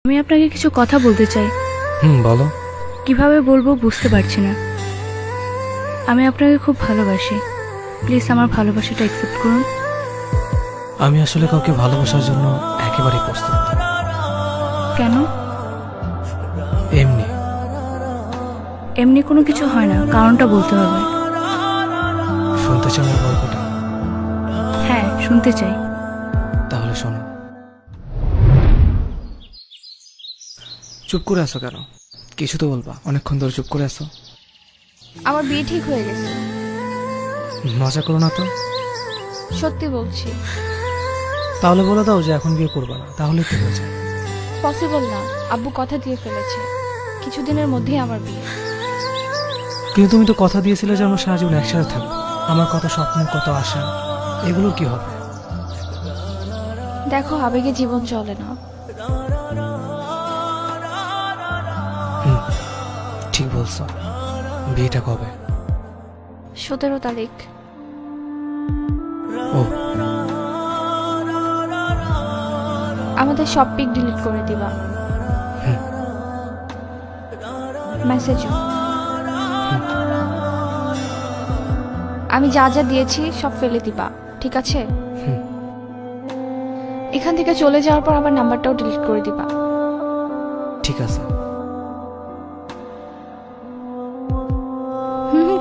আমি আপনাকে কিছু কথা বলতে চাই। বলো। কিভাবে বলবো বুঝতে পারছি না। আমি আপনাকে খুব ভালোবাসি, প্লিজ আমার ভালোবাসাটা অ্যাকসেপ্ট করুন। আমি আসলে কাউকে ভালোবাসার জন্য একেবারেই প্রস্তুত না। কেন? এমনি। এমনি কোনো কিছু হয় না, কারণটা বলতে হবে। শুনতে চাও আমার গল্পটা? হ্যাঁ, শুনতে চাই। তাহলে শোনো। চুপ করে আছো কেন? কিছু তো বলবা, অনেকক্ষণ ধরে চুপ করে আছো। আমার বিয়ে ঠিক হয়ে গেছে। মজা করো না তো। সত্যি বলছি। তাহলে বলে দাও যে এখন বিয়ে করবে না, তাহলে কি হয়ে যায়? পসিবল না, আব্বু কথা দিয়ে ফেলেছে, কিছুদিনের মধ্যেই আমার বিয়ে। কিন্তু তুমি তো কথা দিয়েছিলে যে আমরা সারা জীবন একসাথে থাকবো। আমার কত স্বপ্ন, কত আশা, এগুলো কি হবে? দেখো, আবেগে জীবন চলে না। ঠিক বলছো। বিয়েটা কবে? 17 তারিখ। ও, আমাদের সব পিক ডিলিট করে দিবা। মেসেজও। আমি যা যা দিয়েছি সব ফেলে দিবা, ঠিক আছে? এখান থেকে চলে যাওয়ার পর আমার নাম্বারটাও ডিলিট করে দিবা। ঠিক আছে।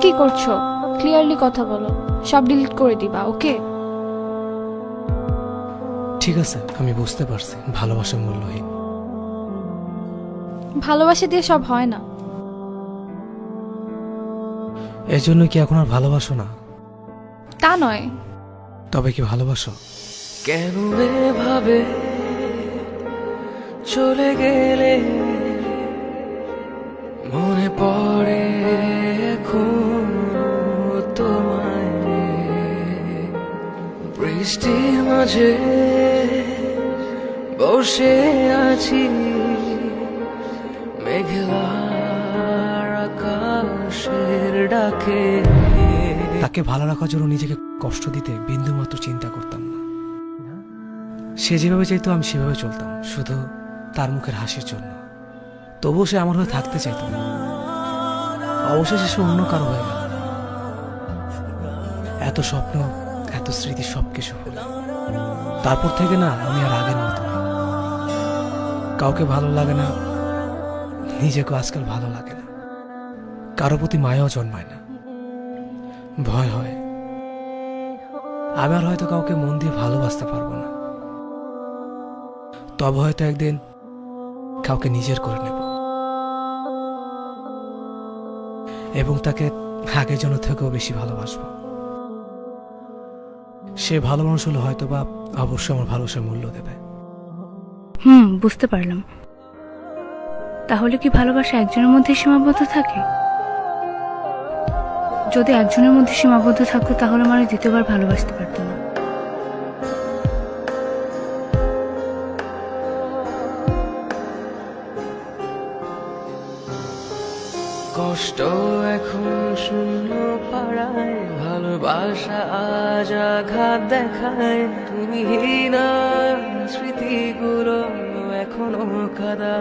কি করছো? ক্লিয়ারলি কথা বলো। সব ডিলিট করে দিবা, ওকে? ঠিক আছে, আমি বুঝতে পারছি ভালোবাসা মূল্যহীন। ভালোবাসা দিয়ে সব হয় না। এর জন্য কি এখন আর ভালোবাসো না? তা নয়। তবে কি ভালোবাসো? কেন এভাবে চলে গেলে মনে পড়ে এখন তোমায়। বৃষ্টির মাঝে বসে আছি মেঘলার আকাশের ডাকে। তাকে ভালো রাখার জন্য নিজেকে কষ্ট দিতে বিন্দু মাত্র চিন্তা করতাম না। সে যেভাবে চাইতো আমি সেভাবে চলতাম, শুধু তার মুখের হাসির জন্য। তবুও সে আমার হয়ে থাকতে চাইতো না। অবশেষে সে অন্য কারো হয়ে গেল। এত স্বপ্ন, এত স্মৃতি, সবকিছু হলো। তারপর থেকে না আমি আর আগের মতো না। কাউকে ভালো লাগে না, নিজেকে আজকাল ভালো লাগে না। কারো প্রতি মায়াও জন্মায় না, ভয় হয় আমি আর হয়তো কাউকে মন দিয়ে ভালোবাসতে পারবো না। তবে হয়তো একদিন কাউকে নিজের করে নেব এবং তাকে আগের জন্য থেকেও বেশি ভালোবাসবো। সে ভালো মানুষ হলে হয়তো বা অবশ্যই আমার ভালোবাসার মূল্য দেবে। বুঝতে পারলাম। তাহলে কি ভালোবাসা একজনের মধ্যে সীমাবদ্ধ থাকে? যদি একজনের মধ্যে সীমাবদ্ধ থাকতো তাহলে মানে দ্বিতীয়বার ভালোবাসতে পারতো না। কষ্ট এখন শূন্য পাড়ায়, ভালোবাসা আজ আঘাত দেখায়। তুমি না স্মৃতিগুলো এখনো কাদা।